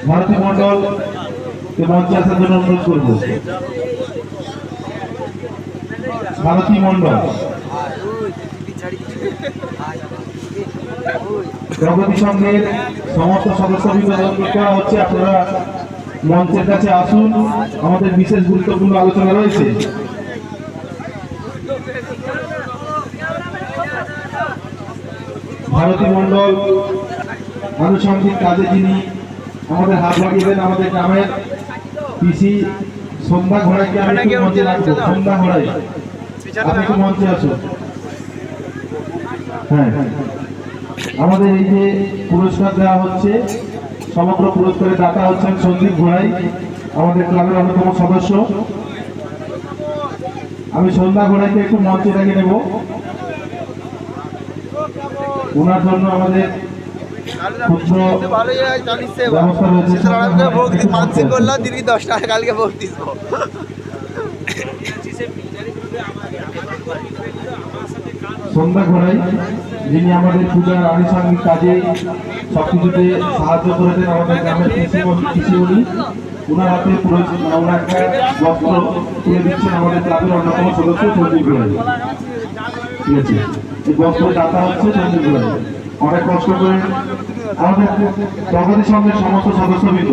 ভারতী মন্ডল মঞ্চে আসার জন্য অনুরোধ করব। ভারতী মন্ডল, প্রগতি সংঘের সমস্ত সদস্যবৃন্দ করা হচ্ছে, আপনারা মঞ্চের কাছে আসুন, আমাদের বিশেষ গুরুত্বপূর্ণ আলোচনা রয়েছে। ভারতী মন্ডল আনুষঙ্গিক কাজে যিনি আমাদের হাত লাগিয়েছেন, আমাদের গ্রামের পিসি সন্ধ্যা ঘোড়াইকে আমি একটু মঞ্চে রাখবো। সন্ধ্যা ঘোড়াই, আপনি একটু মঞ্চে আসুন। হ্যাঁ, আমাদের এই যে পুরস্কার দেওয়া হচ্ছে, সমগ্র পুরস্কারে দাতা হচ্ছেন সন্দীপ ঘোড়াই, আমাদের ক্লাবের অন্যতম সদস্য। আমি সন্ধ্যা ঘোড়াইকে একটু মঞ্চে রেখে নেব। ওনার জন্য আমাদের সন্ধ্যা ঘোড়াই, যিনি আমাদের পূজার আনুষঙ্গিক কাজে সবকিছুতে সাহায্য করেছেন, আমাদের গ্রামের কৃষি উনি, ওনার হাতে ওনার একটা বস্ত্র তুলে দিচ্ছেন আমাদের ক্লাবের অন্যতম সদস্য সন্দীপ ঘোড়াই। ঠিক আছে, এই বস্ত্র দাতা হচ্ছে সন্দীপ ঘোড়াই। অনেক কষ্ট করে আমাদের প্রগতি সংঘের সমস্ত সদস্যবৃন্দ